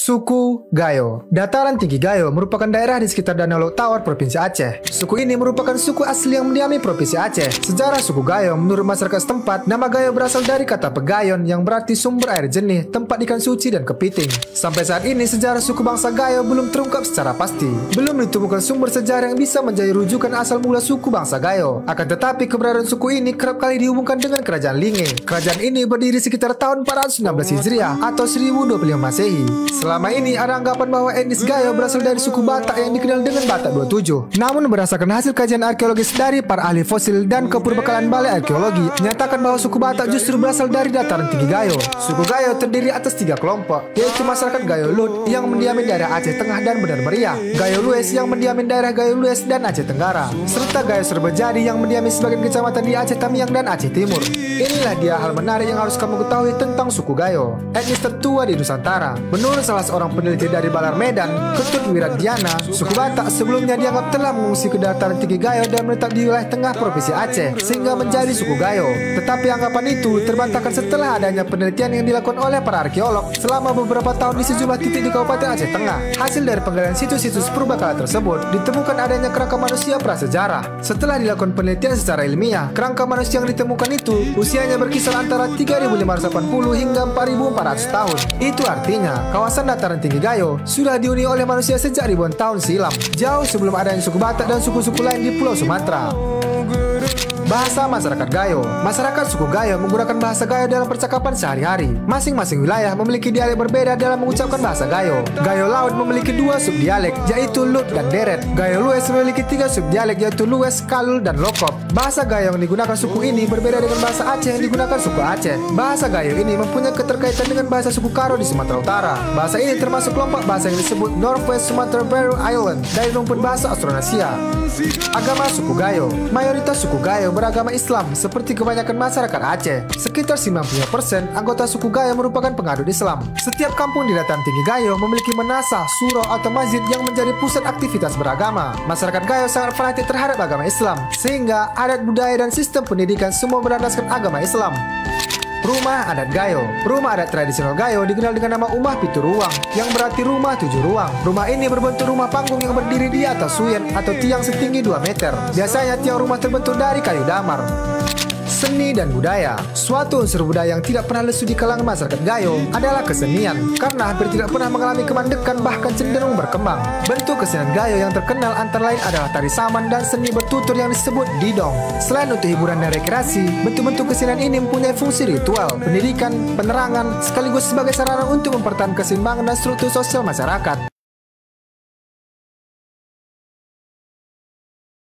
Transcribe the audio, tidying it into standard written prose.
Suku Gayo. Dataran tinggi Gayo merupakan daerah di sekitar Danau Laut Tawar, Provinsi Aceh. Suku ini merupakan suku asli yang mendiami Provinsi Aceh. Sejarah suku Gayo menurut masyarakat setempat, nama Gayo berasal dari kata pegayon yang berarti sumber air jernih, tempat ikan suci dan kepiting. Sampai saat ini sejarah suku bangsa Gayo belum terungkap secara pasti. Belum ditemukan sumber sejarah yang bisa menjadi rujukan asal mula suku bangsa Gayo. Akan tetapi keberadaan suku ini kerap kali dihubungkan dengan kerajaan Linge. Kerajaan ini berdiri sekitar tahun 416 Hijriah atau 1025 Masehi. Selama ini ada anggapan bahwa etnis Gayo berasal dari suku Batak yang dikenal dengan Batak 27. Namun berdasarkan hasil kajian arkeologis dari para ahli fosil dan kepurbekalan Balai Arkeologi menyatakan bahwa suku Batak justru berasal dari dataran tinggi Gayo. Suku Gayo terdiri atas 3 kelompok, yaitu masyarakat Gayo Lut yang mendiami daerah Aceh Tengah dan Benar Meriah, Gayo Lues yang mendiami daerah Gayo Lues dan Aceh Tenggara, serta Gayo Serbejadi yang mendiami sebagian kecamatan di Aceh Tamiang dan Aceh Timur. Inilah dia hal menarik yang harus kamu ketahui tentang suku Gayo, etnis tertua di Nusantara. Menurut salah seorang peneliti dari Balar Medan, Ketut Wiradiana, suku Batak sebelumnya dianggap telah mengungsi ke dataran tinggi Gayo dan menetap di wilayah tengah Provinsi Aceh, sehingga menjadi suku Gayo. Tetapi anggapan itu terbantahkan setelah adanya penelitian yang dilakukan oleh para arkeolog selama beberapa tahun di sejumlah titik di Kabupaten Aceh Tengah. Hasil dari penggalian situs-situs purbakala tersebut ditemukan adanya kerangka manusia prasejarah. Setelah dilakukan penelitian secara ilmiah, kerangka manusia yang ditemukan itu usianya berkisar antara 3.580 hingga 4.400 tahun. Itu artinya kawasan dataran tinggi Gayo sudah dihuni oleh manusia sejak ribuan tahun silam, jauh sebelum adanya suku Batak dan suku-suku lain di Pulau Sumatera. Bahasa masyarakat Gayo. Masyarakat suku Gayo menggunakan bahasa Gayo dalam percakapan sehari-hari. Masing-masing wilayah memiliki dialek berbeda dalam mengucapkan bahasa Gayo. Gayo Laut memiliki 2 subdialek, yaitu Lut dan Deret. Gayo Lues memiliki 3 subdialek, yaitu Lues, Kalul, dan Lokop. Bahasa Gayo yang digunakan suku ini berbeda dengan bahasa Aceh yang digunakan suku Aceh. Bahasa Gayo ini mempunyai keterkaitan dengan bahasa suku Karo di Sumatera Utara. Bahasa ini termasuk kelompok bahasa yang disebut Northwest Sumatra Baru Island dari rumpun bahasa Austronesia. Agama suku Gayo. Mayoritas suku Gayo beragama Islam seperti kebanyakan masyarakat Aceh. Sekitar 90% anggota suku Gayo merupakan pengadut Islam. Setiap kampung di dataran tinggi Gayo memiliki menasah, surau atau masjid yang menjadi pusat aktivitas beragama. Masyarakat Gayo sangat fanatik terhadap agama Islam, sehingga adat budaya dan sistem pendidikan semua berlandaskan agama Islam. Rumah adat Gayo. Rumah adat tradisional Gayo dikenal dengan nama Umah Pitu Ruang, yang berarti rumah 7 ruang. Rumah ini berbentuk rumah panggung yang berdiri di atas suyen atau tiang setinggi 2 meter. Biasanya tiang rumah terbentuk dari kayu damar. Seni dan budaya. Suatu unsur budaya yang tidak pernah lesu di kalangan masyarakat Gayo adalah kesenian, karena hampir tidak pernah mengalami kemandekan, bahkan cenderung berkembang. Bentuk kesenian Gayo yang terkenal antara lain adalah tari saman dan seni bertutur yang disebut didong. Selain untuk hiburan dan rekreasi, bentuk-bentuk kesenian ini mempunyai fungsi ritual, pendidikan, penerangan, sekaligus sebagai sarana untuk mempertahankan keseimbangan dan struktur sosial masyarakat.